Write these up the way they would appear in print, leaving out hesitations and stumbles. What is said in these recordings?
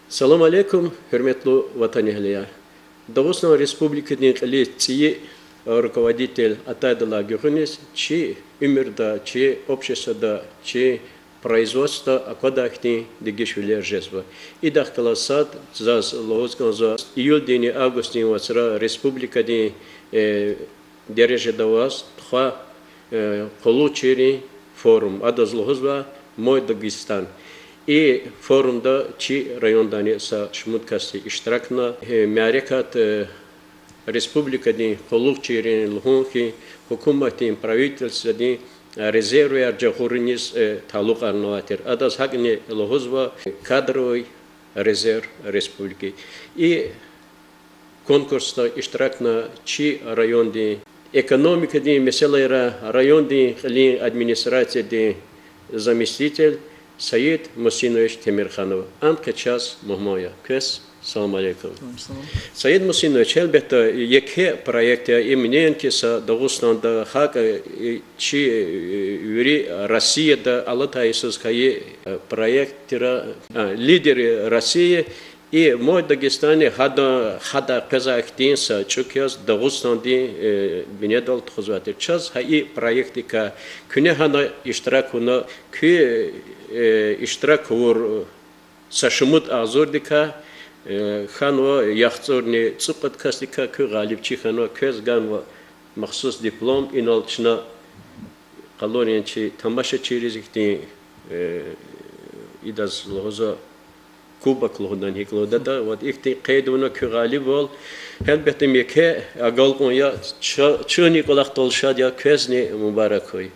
Салам алейкум, хурметлу ватан эхлияр. Дагестан Республикадин қилетии руководитель Атайдалла Гюхунис, чи умерда, чи обществода, чи производство акадахти дегишвилер жезва. И дахталасад заз логоскан за июль день август день вацра Республикадин дереже давас тха получили форум адаз логозва мой Дагестан. И форумда чи райондани са шмуткасти иштиракна мярекат республикадин получили лхунки хукуматин правительствадин резервы арджахуринис талук арнаватир. Адаз хагни лхозва кадровый резерв республики. И конкурста иштиракна чи районди экономикадин меселера районди хлин администрации заместитель Саид Мусинович Темирханов. Анкачас Мухмоя. Кес. Салам алейкум. Саид Мусинович, elbette yeke проекты имененки са Дагестанда хак чи юри Россия алатайсыз кае проектера лидеры России и мой Дагестане хада казахтин са чукяс Дагестанди бинедал тхузватир час хай проектика күне хана иштиракуна кü иштирак ур сашмут азурдика ханва яхцорни цупаткастика кü галибчи ханва кезганва махсус диплом иналчна калориянчи тамаша черезикти идаз лоза Кубак лодан хиклода да вот ихти қайдуна кü галиб бол elbette меке агалкон я чуни колахтолшад я кезни мубаракой.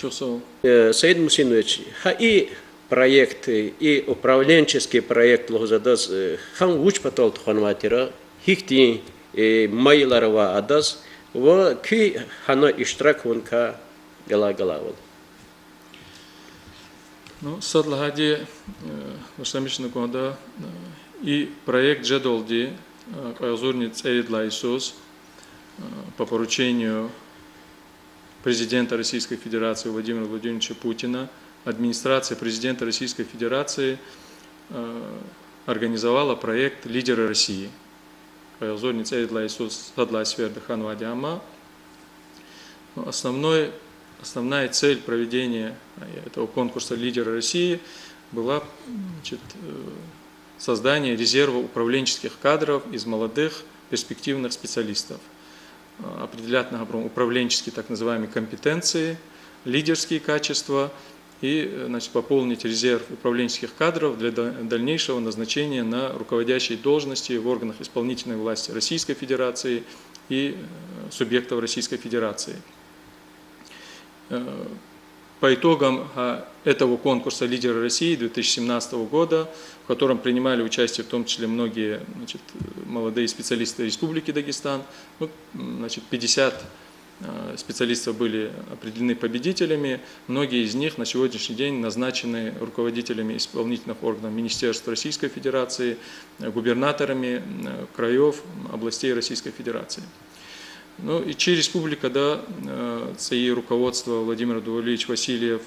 Саид Мусинович, и проекты, и управленческий проект лохзадас хан уч патол тханватира хихти майларова адас во ки хана иштирак вонка гала-галавал. Ну, садлагади вашамишна года и проект Джедолди Кайозурниц Эридлайсус по поручению президента Российской Федерации Владимира Владимировича Путина, администрация президента Российской Федерации организовала проект «Лидеры России». Основная цель проведения этого конкурса «Лидеры России» была создание резерва управленческих кадров из молодых перспективных специалистов. Определять управленческие так называемые компетенции, лидерские качества и пополнить резерв управленческих кадров для дальнейшего назначения на руководящие должности в органах исполнительной власти Российской Федерации и субъектов Российской Федерации. По итогам этого конкурса «Лидеры России» 2017 года, в котором принимали участие в том числе многие молодые специалисты Республики Дагестан, 50 специалистов были определены победителями, многие из них на сегодняшний день назначены руководителями исполнительных органов Министерства Российской Федерации, губернаторами краев, областей Российской Федерации. Ну и через республика, да, ЦИ руководство Владимир Дувалевич Васильев,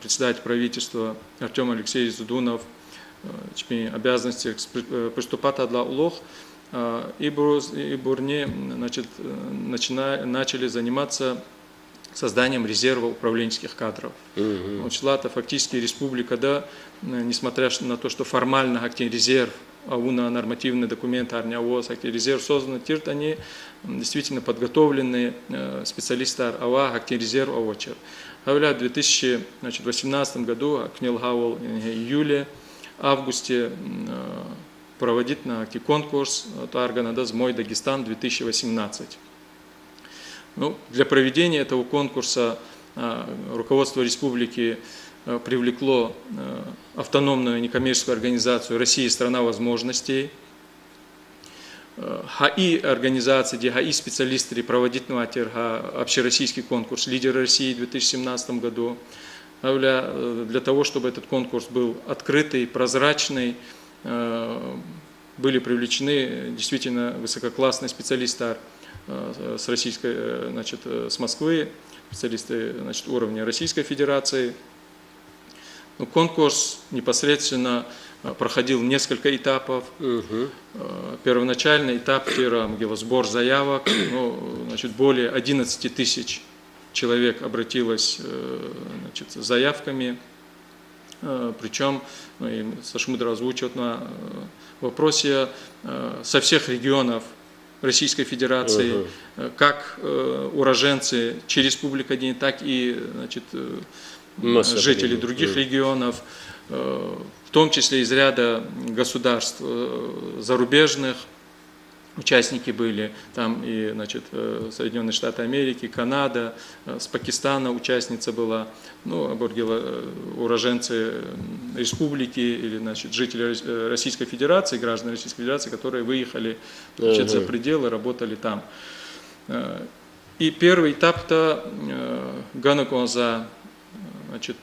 председатель правительства Артем Алексеевич Зудунов, обязанности приступать для улог, и Бурне начали заниматься созданием резерва управленческих кадров. Члата фактически республика, да, несмотря на то, что формально актив резерв, ауна нормативные документы, арняовоз, актив резерв созданы, тирт они действительно подготовленные специалисты АВА, актив резерв АВОЧЕР. В 2018 году, в июле, августе проводит на актив конкурс Тарганадаз Мой Дагестан 2018. Ну, для проведения этого конкурса руководство республики привлекло автономную некоммерческую организацию «Россия – страна возможностей». ХАИ организации, где ХАИ специалисты проводит общероссийский конкурс «Лидеры России» в 2017 году. Для того, чтобы этот конкурс был открытый, прозрачный, были привлечены действительно высококлассные специалисты с Москвы, специалисты уровня Российской Федерации. Конкурс непосредственно проходил несколько этапов. Первоначальный этап сбор заявок, значит, более 11 тысяч человек обратилось, значит, с заявками, причем Сашмудра озвучивает на вопросе со всех регионов Российской Федерации, как уроженцы республики Адени, так и, значит, жители других регионов, в том числе из ряда государств зарубежных. Участники были там и, значит, Соединенные Штаты Америки, Канада, с Пакистана участница была, уроженцы республики или, значит, жители Российской Федерации, граждане Российской Федерации, которые выехали, значит, за пределы, работали там. И первый этап-то Ганаконза, значит,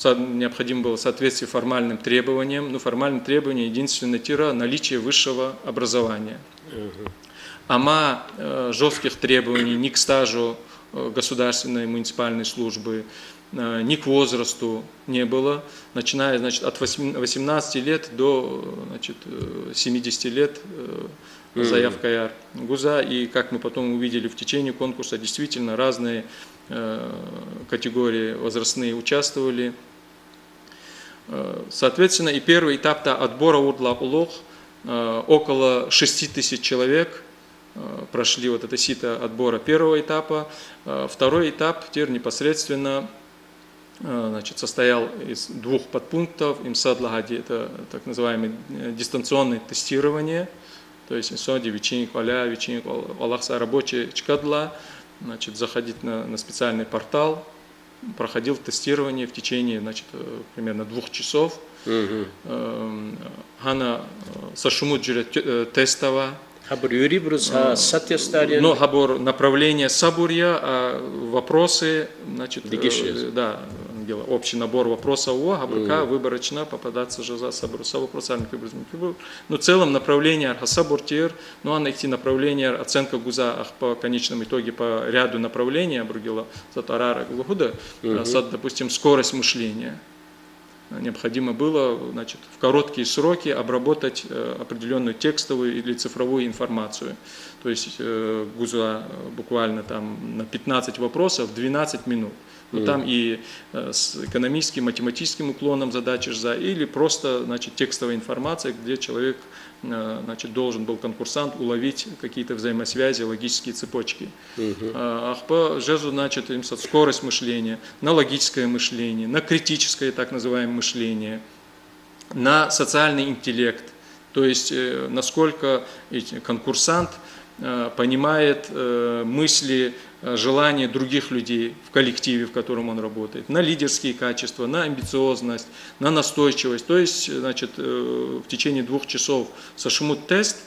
необходимо было соответствие формальным требованиям. Формальным требованием единственное наличие высшего образования. Ама жестких требований ни к стажу государственной муниципальной службы, ни к возрасту не было, начиная, значит, от 18 лет до, значит, 70 лет заявка яр гуза. И как мы потом увидели в течение конкурса, действительно разные категории возрастные участвовали. Соответственно, и первый этап отбора урдла-улох, около 6 тысяч человек прошли вот это сито отбора первого этапа. Второй этап непосредственно, значит, состоял из 2 подпунктов. Имсадлагади — это так называемое дистанционное тестирование, то есть инсоди, вечерник валя, вечерник аллахса рабочий чкадла, значит, заходить на специальный портал, проходил тестирование в течение, значит, примерно 2 часов. Хана сашумут тестова. Но хабор направление сабурья, а вопросы, значит, да, общий набор вопросов хабурка выборочно попадаться же за сабурса вопросами. Но в целом направление архасабуртир, а найти направление оценка гуза по конечному итоге по ряду направлений обругила затарара глухуда, допустим, скорость мышления. Необходимо было, значит, в короткие сроки обработать определенную текстовую или цифровую информацию. То есть гуза буквально там на 15 вопросов 12 минут. Там и с экономическим, математическим уклоном задачи или просто, значит, текстовая информация, где человек, значит, должен был, конкурсант, уловить какие-то взаимосвязи, логические цепочки. Ахпа жезу, значит, скорость мышления, на логическое мышление, на критическое так называемое мышление, на социальный интеллект, то есть насколько конкурсант понимает мысли, желания других людей в коллективе, в котором он работает, на лидерские качества, на амбициозность, на настойчивость. То есть, значит, в течение 2 часов сашмут тест.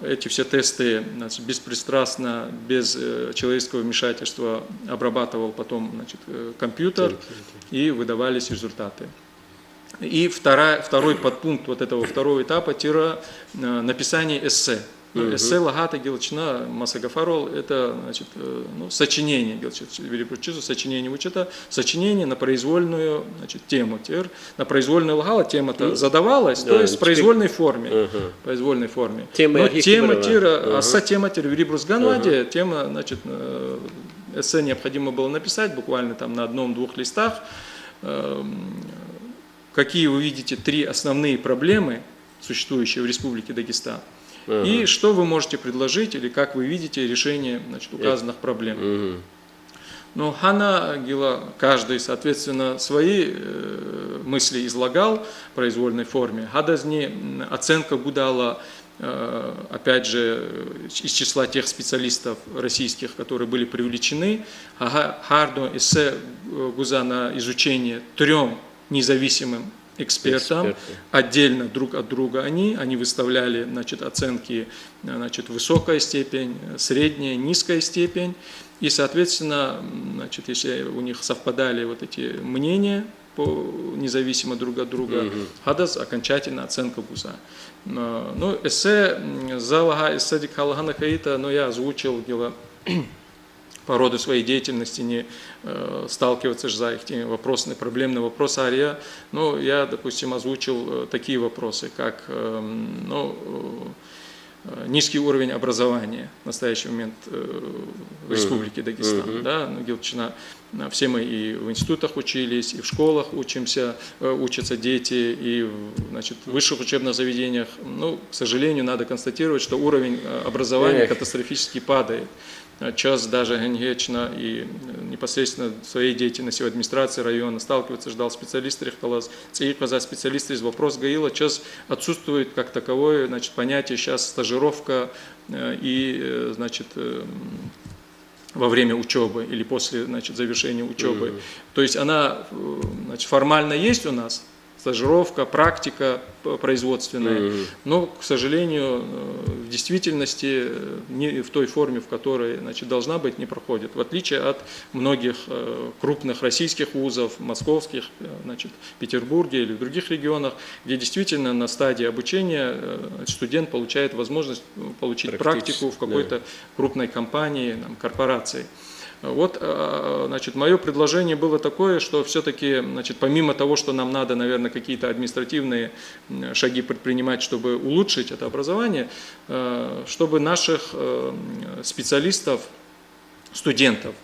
Эти все тесты, значит, беспристрастно, без человеческого вмешательства обрабатывал потом, значит, компьютер, и выдавались результаты. И второй подпункт вот этого второго этапа написание эссе. Эссе лагата гелчина масагафарол — это, значит, сочинение, сочинение учета, сочинение на произвольную, значит, тему. На произвольную лагала тема-то задавалась, то есть в произвольной форме. Произвольной форме. Но тема аса тема вирибрус ганваде, тема, значит, эссе необходимо было написать буквально там на 1-2 листах. Какие вы видите 3 основные проблемы, существующие в Республике Дагестан? И что вы можете предложить, или как вы видите решение, значит, указанных проблем. Но хана гила, каждый, соответственно, свои мысли излагал в произвольной форме. Хадазни оценка гудала, опять же, из числа тех специалистов российских, которые были привлечены. Хардо эссе гуза на изучение 3 независимым экспертам, отдельно друг от друга они выставляли, значит, оценки, значит, высокая степень, средняя, низкая степень, и, соответственно, значит, если у них совпадали вот эти мнения независимо друг от друга, хадас окончательно оценка гуза. Ну, эссе залага эсседик халахана хаита, но я озвучил по роду своей деятельности не сталкиваться же за их теми вопросами, проблемные вопросы. Ну, я, допустим, озвучил такие вопросы, как низкий уровень образования в настоящий момент в Республике Дагестан. Да? Ну, Гилчина, все мы и в институтах учились, и в школах учатся дети, и значит, в высших учебных заведениях. Ну, к сожалению, надо констатировать, что уровень образования катастрофически падает. Час даже Генгечна и непосредственно в своей деятельности в администрации района сталкиваться, ждал специалист Рихталас, цейказа специалист из вопрос Гаила, час отсутствует как таковое, значит, понятие сейчас стажировка и, значит, во время учебы или после, значит, завершения учебы. То есть она, значит, формально есть у нас, стажировка, практика производственная, но, к сожалению, в действительности не в той форме, в которой, значит, должна быть, не проходит. В отличие от многих крупных российских вузов, московских, значит, в Петербурге или в других регионах, где действительно на стадии обучения студент получает возможность получить практику в какой-то крупной компании, там, корпорации. Вот, значит, мое предложение было такое, что все-таки, значит, помимо того, что нам надо, наверное, какие-то административные шаги предпринимать, чтобы улучшить это образование, чтобы наших специалистов, студентов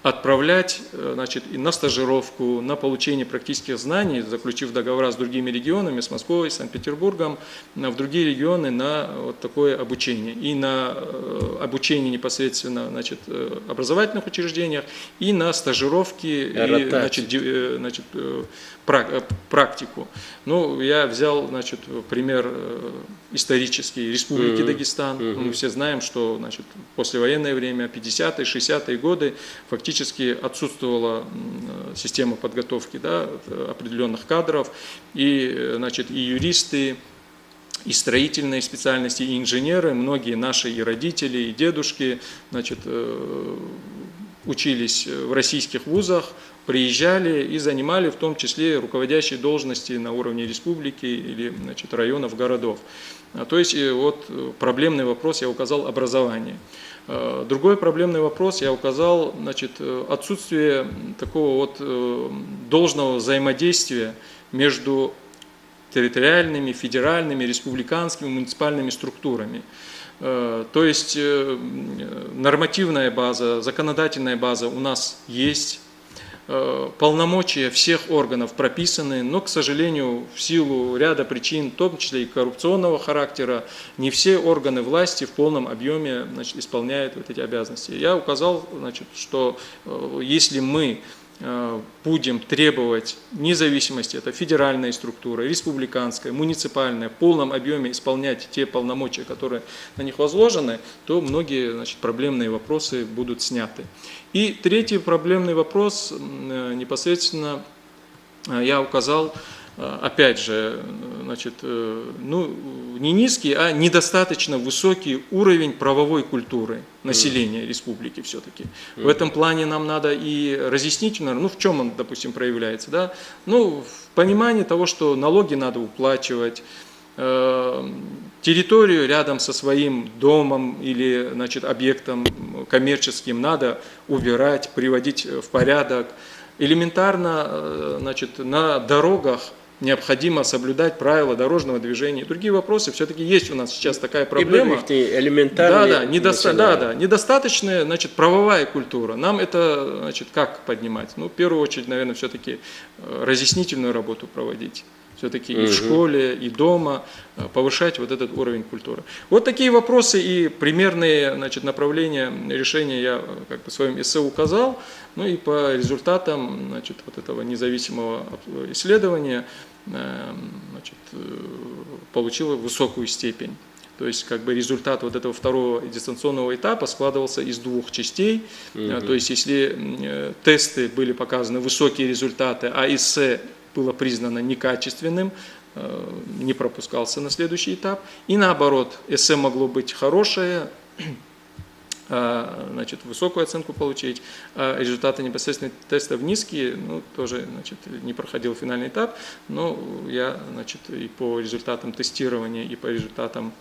отправлять, значит, и на стажировку, на получение практических знаний, заключив договора с другими регионами, с Москвой, Санкт-Петербургом, в другие регионы на вот такое обучение. И на обучение непосредственно, значит, образовательных учреждениях, и на стажировки, и, значит, практику. Ну, я взял, значит, пример исторический Республики Дагестан. Мы все знаем, что, значит, послевоенное время, 50-е, 60-е годы, фактически отсутствовала система подготовки, да, определенных кадров, и, значит, и юристы, и строительные специальности, и инженеры, многие наши и родители, и дедушки, значит, учились в российских вузах, приезжали и занимали в том числе руководящие должности на уровне республики или, значит, районов, городов. То есть вот проблемный вопрос я указал — образование. Другой проблемный вопрос я указал, значит, отсутствие такого вот должного взаимодействия между территориальными, федеральными, республиканскими, муниципальными структурами. То есть нормативная база, законодательная база у нас есть, полномочия всех органов прописаны, но, к сожалению, в силу ряда причин, в том числе и коррупционного характера, не все органы власти в полном объеме, значит, исполняют вот эти обязанности. Я указал, значит, что если мы будем требовать независимости, это федеральная структура, республиканская, муниципальная, в полном объеме исполнять те полномочия, которые на них возложены, то многие, значит, проблемные вопросы будут сняты. И третий проблемный вопрос, непосредственно я указал, опять же, значит, ну, не низкий, а недостаточно высокий уровень правовой культуры населения республики все-таки. В этом плане нам надо и разъяснительно, ну, в чем он, допустим, проявляется, да? Ну, в понимании того, что налоги надо уплачивать, территорию рядом со своим домом или, значит, объектом коммерческим надо убирать, приводить в порядок. Элементарно, значит, на дорогах необходимо соблюдать правила дорожного движения. И другие вопросы. Все-таки есть у нас сейчас такая проблема. Недостаточная, значит, правовая культура. Нам это, значит, как поднимать? Ну, в первую очередь, наверное, все-таки разъяснительную работу проводить. Все-таки и в школе, и дома повышать вот этот уровень культуры. Вот такие вопросы и примерные, значит, направления решения я как бы в своем эссе указал. Ну и по результатам, значит, вот этого независимого исследования, значит, получила высокую степень. То есть как бы результат вот этого второго дистанционного этапа складывался из двух частей. То есть если тесты были показаны высокие результаты, а эссе было признано некачественным, не пропускался на следующий этап. И наоборот, эссе могло быть хорошее, значит, высокую оценку получить, а результаты непосредственно тестов низкие, ну, тоже, значит, не проходил финальный этап, но я, значит, и по результатам тестирования, и по результатам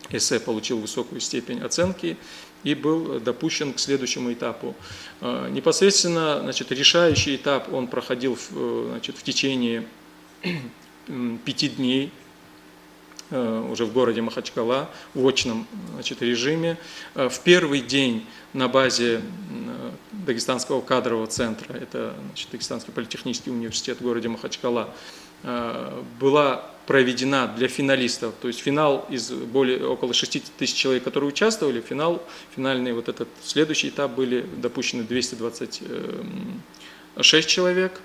эссе получил высокую степень оценки и был допущен к следующему этапу. Непосредственно, значит, решающий этап он проходил значит, в течение 5 дней уже в городе Махачкала в очном, значит, режиме. В первый день на базе Дагестанского кадрового центра, это, значит, Дагестанский политехнический университет в городе Махачкала, была проведена для финалистов, то есть финал из около 60 тысяч человек, которые участвовали, финальный вот этот следующий этап были допущены 226 человек.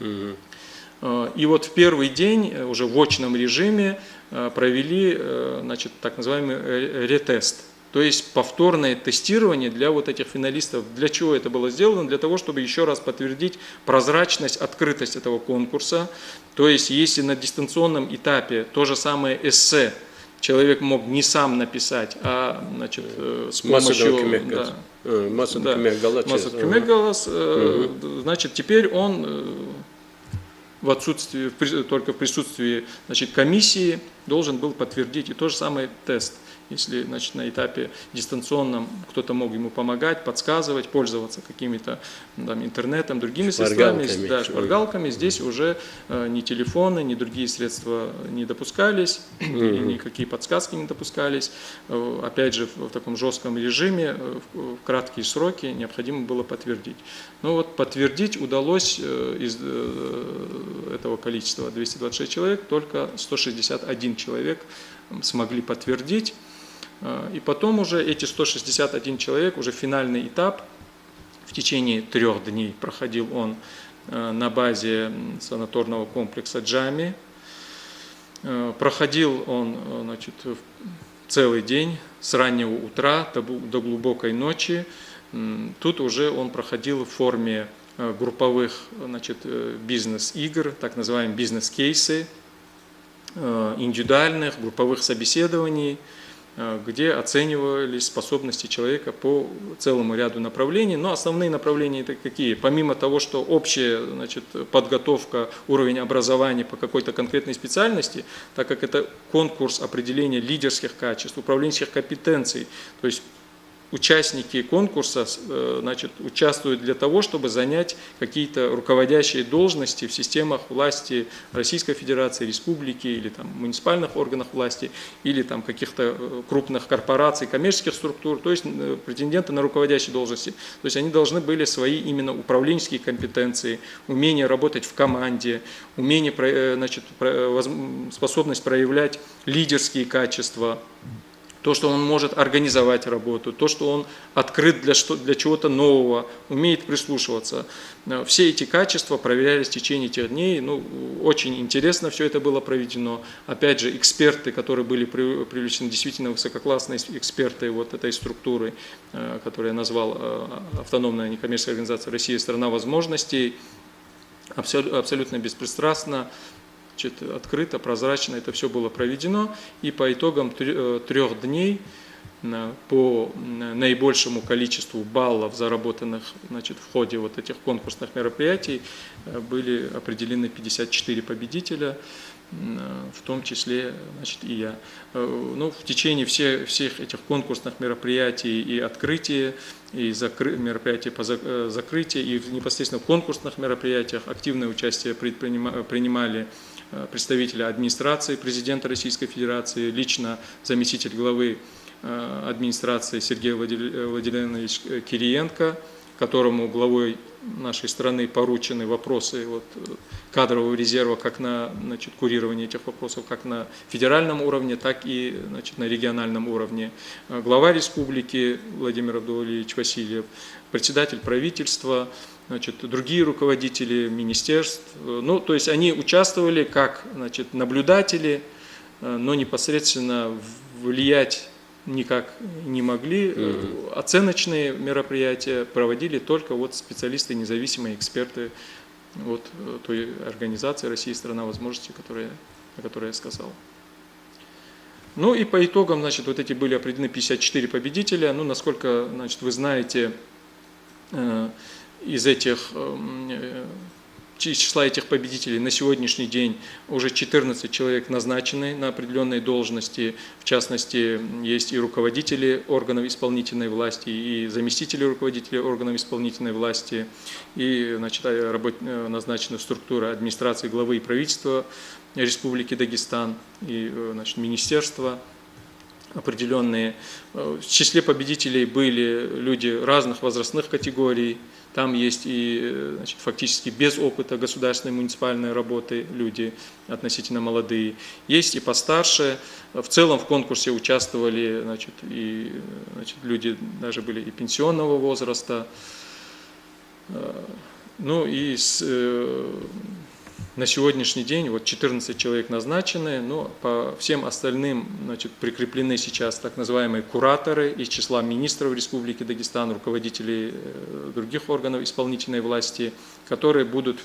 И вот в первый день уже в очном режиме провели, значит, так называемый ретест, то есть повторное тестирование для вот этих финалистов. Для чего это было сделано? Для того, чтобы еще раз подтвердить прозрачность, открытость этого конкурса. То есть если на дистанционном этапе то же самое эссе человек мог не сам написать, а, значит, с помощью значит, теперь он в отсутствии, только в присутствии, значит, комиссии должен был подтвердить. И то же самое тест. Если, значит, на этапе дистанционном кто-то мог ему помогать, подсказывать, пользоваться какими-то там интернетом, другими средствами, да, шпаргалками, здесь уже ни телефоны, ни другие средства не допускались, никакие подсказки не допускались. Опять же, в таком жестком режиме, в краткие сроки необходимо было подтвердить. Ну вот подтвердить удалось из этого количества 226 человек, только 161 человек смогли подтвердить. И потом уже эти 161 человек, уже финальный этап, в течение 3 дней проходил он на базе санаторного комплекса Джами. Проходил он, значит, целый день, с раннего утра до глубокой ночи. Тут уже он проходил в форме групповых, значит, бизнес-игр, так называемые бизнес-кейсы, индивидуальных, групповых собеседований, где оценивались способности человека по целому ряду направлений. Но основные направления это какие? Помимо того, что общая, значит, подготовка, уровень образования по какой-то конкретной специальности, так как это конкурс определения лидерских качеств, управленческих компетенций, то есть участники конкурса, значит, участвуют для того, чтобы занять какие-то руководящие должности в системах власти Российской Федерации, республики или там, муниципальных органах власти, или там, каких-то крупных корпораций, коммерческих структур, то есть претенденты на руководящие должности. То есть они должны были свои именно управленческие компетенции, умение работать в команде, умение, значит, способность проявлять лидерские качества, то, что он может организовать работу, то, что он открыт для чего-то нового, умеет прислушиваться. Все эти качества проверялись в течение этих дней. Ну, очень интересно все это было проведено. Опять же, эксперты, которые были привлечены, действительно высококлассные эксперты вот этой структуры, которую я назвал автономная некоммерческая организация «Россия – страна возможностей», абсолютно беспристрастно, открыто, прозрачно это все было проведено, и по итогам 3 дней по наибольшему количеству баллов, заработанных, значит, в ходе вот этих конкурсных мероприятий, были определены 54 победителя, в том числе, значит, и я. Ну, в течение всех этих конкурсных мероприятий и открытия, и мероприятий по закрытию, и непосредственно в конкурсных мероприятиях активное участие принимали представители администрации президента Российской Федерации, лично заместитель главы администрации Сергей Владимирович Кириенко, которому главой нашей страны поручены вопросы вот, кадрового резерва, как на, значит, курирование этих вопросов, как на федеральном уровне, так и, значит, на региональном уровне. Глава республики Владимир Абдуллович Васильев, председатель правительства, значит, другие руководители министерств. Ну, то есть они участвовали как, значит, наблюдатели, но непосредственно влиять никак не могли. Оценочные мероприятия проводили только вот специалисты, независимые эксперты вот той организации «Россия – страна возможностей», о которой я сказал. Ну и по итогам, значит, вот эти были определены 54 победителя. Ну, насколько, значит, вы знаете, из этих из числа этих победителей на сегодняшний день уже 14 человек назначены на определенные должности. В частности, есть и руководители органов исполнительной власти, и заместители руководителей органов исполнительной власти, и назначена структура администрации главы и правительства Республики Дагестан, и министерства определенные. В числе победителей были люди разных возрастных категорий. Там есть и фактически без опыта государственной муниципальной работы люди относительно молодые. Есть и постарше. В целом в конкурсе участвовали люди даже были и пенсионного возраста. Ну и на сегодняшний день 14 человек назначены, но по всем остальным прикреплены сейчас так называемые кураторы из числа министров Республики Дагестан, руководителей других органов исполнительной власти, которые будут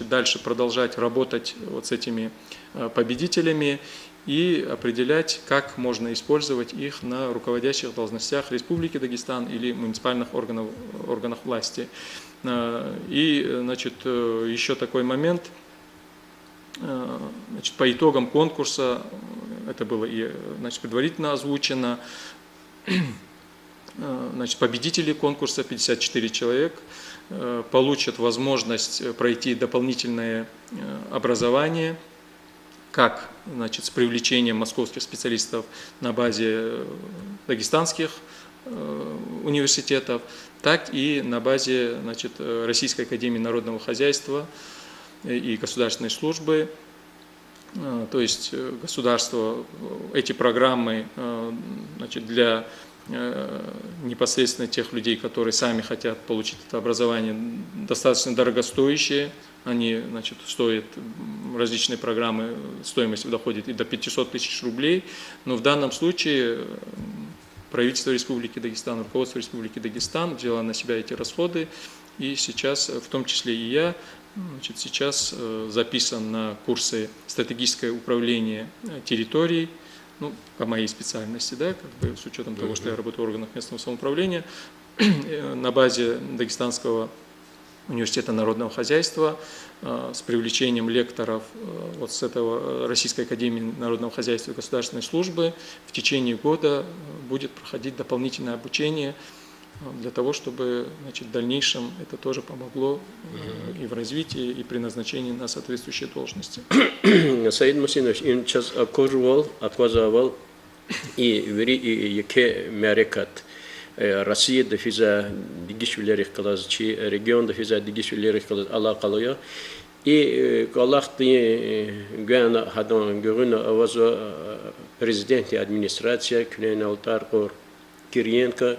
дальше продолжать работать с этими победителями и определять, как можно использовать их на руководящих должностях Республики Дагестан или муниципальных органах власти. И еще такой момент. По итогам конкурса, это было и предварительно озвучено, победители конкурса, 54 человек, получат возможность пройти дополнительное образование, как с привлечением московских специалистов на базе дагестанских университетов, так и на базе Российской академии народного хозяйства и государственной службы. То есть государство эти программы для непосредственно тех людей, которые сами хотят получить это образование, достаточно дорогостоящие. Они стоят, различные программы, стоимость доходит и до 500 тысяч рублей. Но в данном случае правительство Республики Дагестан, руководство Республики Дагестан взяло на себя эти расходы. И сейчас, в том числе и я, сейчас записан на курсы стратегическое управление территорией, по моей специальности, с учетом того, что я работаю в органах местного самоуправления, на базе Дагестанского университета народного хозяйства с привлечением лекторов с этого Российской академии народного хозяйства и государственной службы в течение года будет проходить дополнительное обучение для того, чтобы в дальнейшем это тоже помогло и в развитии, и при назначении на соответствующие должности. Саид Мусинович, им сейчас отказывал и вери и яке мярекат. Россия дофиза дигишвилерих калаз, чи регион дофиза дигишвилерих калаз алакалая. И Галахты Гана Хадан Гурина Аваза президент администрации Кюнен Алтаркор Кириенко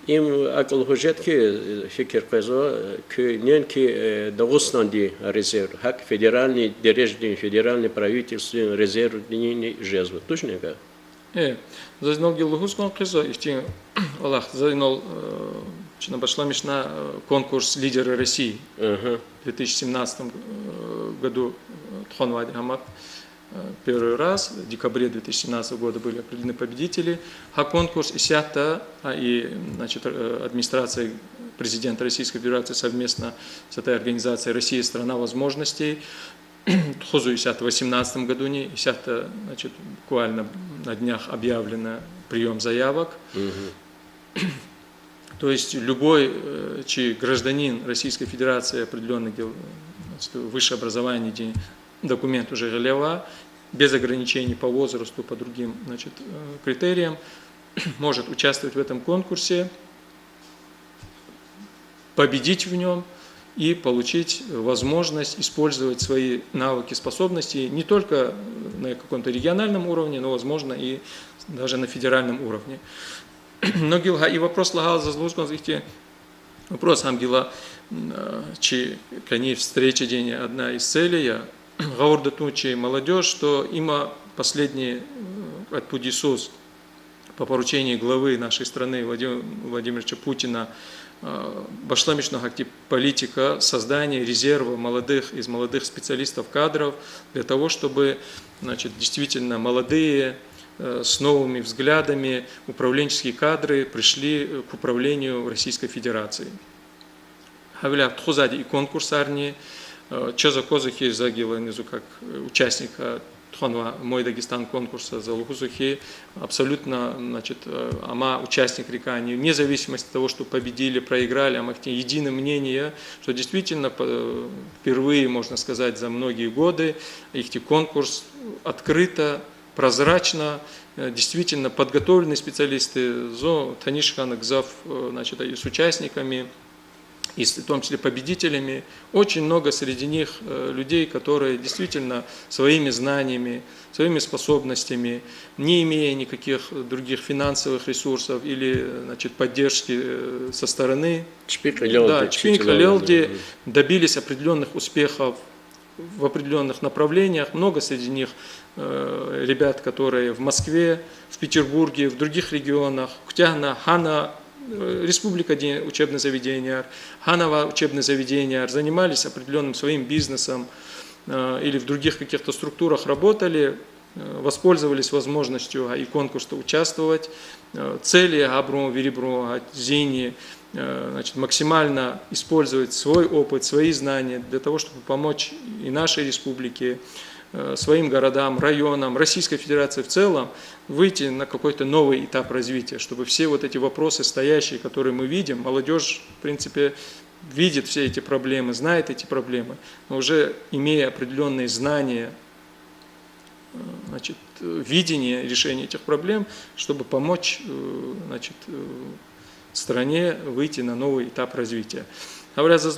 им акалхужет ки фикер каза Кюнен ки Дагестан ди резерв хак федеральный дирижный федеральный правительственный резерв дни жезв. Точно как? Зазнал гилгускон каза ихти Аллах зазнал Башламишна конкурс «Лидеры России» в 2017 году Тхонвади Хамад первый раз, в декабре 2017 года были определены победители, а конкурс исята и администрация президента Российской Федерации совместно с этой организацией «Россия – страна возможностей» Тхозу исята в 2018 году, исята буквально на днях объявлено прием заявок. То есть любой чей гражданин Российской Федерации определенный высшее образование, документ уже релева, без ограничений по возрасту, по другим критериям, может участвовать в этом конкурсе, победить в нем и получить возможность использовать свои навыки, способности не только на каком-то региональном уровне, но, возможно, и даже на федеральном уровне. Но гилга и вопрос лагал за злузгон зихте вопрос амгила чи коней встречи день одна из целей я говорю тучи молодежь, что има последний отпудисус по поручению главы нашей страны Владимира Владимировича Путина башламичного актив политика создания резерва из молодых специалистов кадров для того, чтобы действительно молодые с новыми взглядами управленческие кадры пришли к управлению Российской Федерации. Хавля Тхузади и конкурс арни Чоза Козухи загила внизу как участника Тхонва Мой Дагестан конкурса за Лухузухи, абсолютно, значит, ама участник рекания, вне зависимости от того, что победили, проиграли, ама единое мнение, что действительно впервые, можно сказать, за многие годы их конкурс открыто, прозрачно, действительно подготовленные специалисты, Танишхан Гзав, значит, с участниками, и в том числе победителями, очень много среди них людей, которые действительно своими знаниями, своими способностями, не имея никаких других финансовых ресурсов или, значит, поддержки со стороны, добились определенных успехов в определенных направлениях. Много среди них ребят, которые в Москве, в Петербурге, в других регионах, Кутяхна, Хана, Республика учебное заведение, Ханова учебное заведение, занимались определенным своим бизнесом или в других каких-то структурах работали, воспользовались возможностью и конкурса участвовать. Цели Абру, Верибру, Зини, значит, максимально использовать свой опыт, свои знания для того, чтобы помочь и нашей республике, своим городам, районам, Российской Федерации в целом выйти на какой-то новый этап развития, чтобы все вот эти вопросы стоящие, которые мы видим, молодежь, в принципе, видит все эти проблемы, знает эти проблемы, но уже имея определенные знания, значит, видение решения этих проблем, чтобы помочь, значит, стране выйти на новый этап развития. Говоря за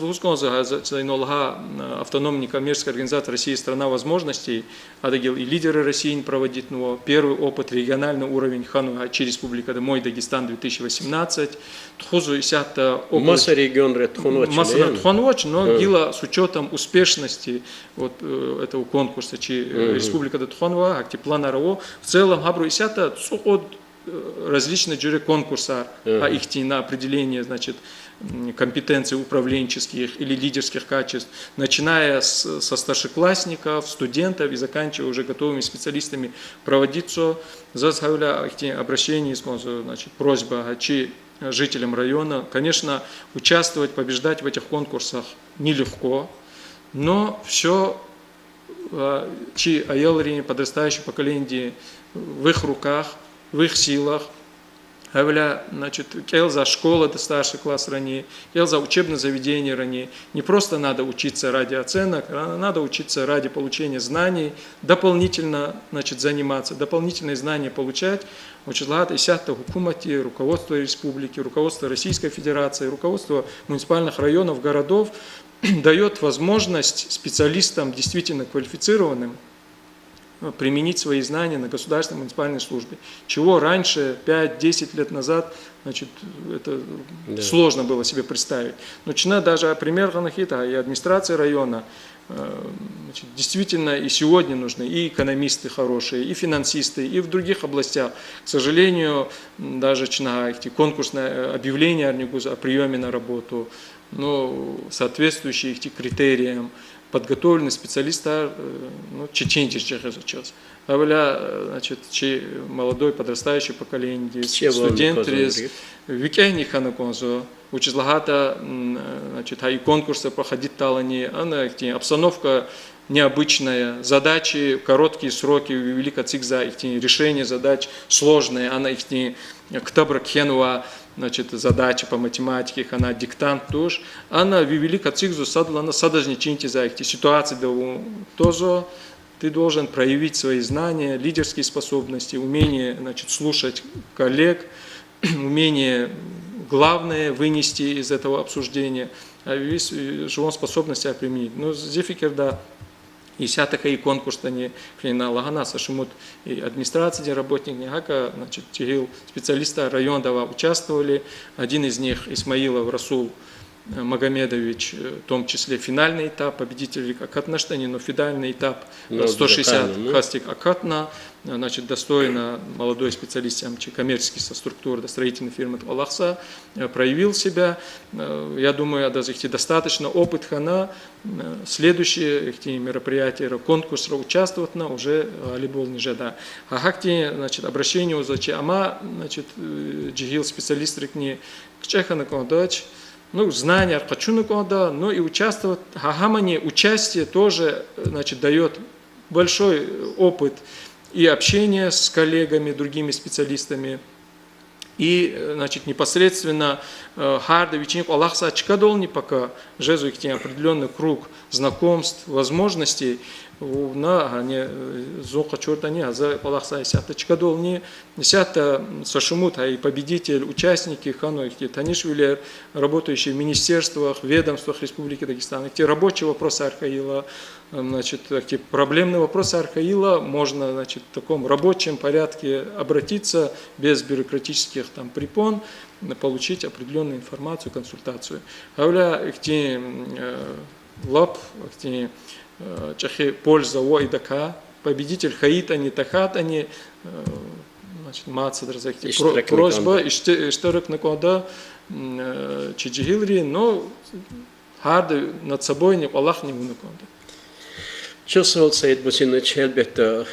автономная некоммерческая организация России «Страна возможностей», адагил и лидеры России проводит первый опыт региональный уровень Хану Ачи Республика Мой Дагестан 2018. Тхузу и сята масса регион Тхонвоч, но гила с учетом успешности вот этого конкурса Чи Республика Тхонва, Актиплана РАО, в целом Габру и сята различные жюри конкурса, а их на определение, значит, компетенций управленческих или лидерских качеств, начиная со старшеклассников, студентов и заканчивая уже готовыми специалистами, проводиться за обращение, значит, просьба жителям района. Конечно, участвовать, побеждать в этих конкурсах нелегко, но все чьи аялри, подрастающее поколение, в их руках, в их силах. Значит, келза школа до старший класс ранее, келза учебное заведение ранее. Не просто надо учиться ради оценок, а надо учиться ради получения знаний, дополнительно, значит, заниматься, дополнительные знания получать. Учителя и сята хукумати, руководство республики, руководство Российской Федерации, руководство муниципальных районов, городов дает возможность специалистам действительно квалифицированным применить свои знания на государственной муниципальной службе. Чего раньше, 5-10 лет назад, значит, это сложно было себе представить. Начиная даже пример Ханахита и администрации района, значит, действительно и сегодня нужны и экономисты хорошие, и финансисты, и в других областях. К сожалению, даже эти конкурсные объявления о приеме на работу, но соответствующие их критериям, подготовленный специалист, чеченчик сейчас. Значит, молодой подрастающее поколение, студенты, викейни ханаконзо, учезлагата, значит, и конкурсы проходит талани, обстановка необычная, задачи, короткие сроки, велика цикза, их решение задач сложные, она их ктабракхенуа, значит, задачи по математике, она диктант тоже, она велика цикзу садлана садажничинти за их ситуации, тоже ты должен проявить свои знания, лидерские способности, умение, значит, слушать коллег, умение главное вынести из этого обсуждения, а весь живом способность применить. Ну, зефикерда и вся такая конкурс они клина лагана сашимут и администрации работник негака, значит, тигил специалиста района участвовали. Один из них Исмаилов Расул Магомедович, в том числе финальный этап, победитель Акатнаштани, но финальный этап 160 хастик Акатна, значит, достойно молодой специалист коммерческий со структуры строительной фирмы Аллахса проявил себя. Я думаю, даже достаточно опыт хана, следующие мероприятия, конкурс участвовать на уже алибол ниже, да. А хакти, значит, обращение узачи ама, значит, джигил специалист рекни к чехана кондач, ну, знания аркачуны кода, но и участвовать, хагамани участие тоже, значит, дает большой опыт и общения с коллегами, другими специалистами, и, значит, непосредственно харда вечерник Аллах ачкадолни пока жезу их определенный круг знакомств, возможностей, на не зока черта не за Аллах сята чкадолни сята сашумут и победитель, участники хану их танишвилер, работающие в министерствах, ведомствах Республики Дагестан, те рабочие вопросы Архаила, значит, те проблемные вопросы Архаила можно, значит, в таком рабочем порядке обратиться без бюрократических там препон, получить определенную информацию, консультацию. Авля ихти лап, ихти чахи польза и дака, победитель хаит они тахат они, значит, мацадр за ихти просьба иштарак на кода чиджигилри, но харды над собой не Аллах не мунаконда. Часол Саид Бусинович elbette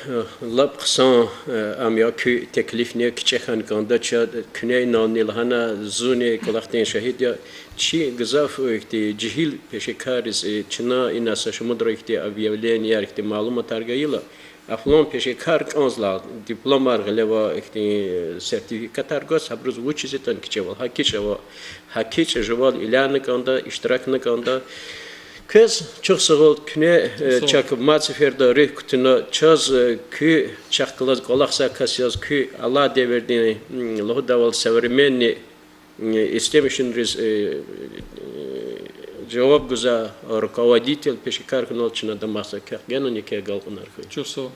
lapsan amya kü teklifne küçekan kanda çad küney nanilhana zuni kolakten şahit ya çi gızaf ikti cihil peşekariz çına inasa şumudra ikti avyevlen yer ikti malumat argayla aflon peşekar kanzla diplomar galeva ikti sertifikat argos habruz uçizetan kiçeval hakiçe jeval ilanı kanda iştirakını kanda Kız çok sağ ol küne çakıp maçıferda rehkutuna çaz kü çakılaz kolaksa kasyaz kü Allah deverdiğini lahu daval savremenni istemişin cevap güzel rukovodитель пешекар кнолчина дамаса как гену нике галкунар. Чусо.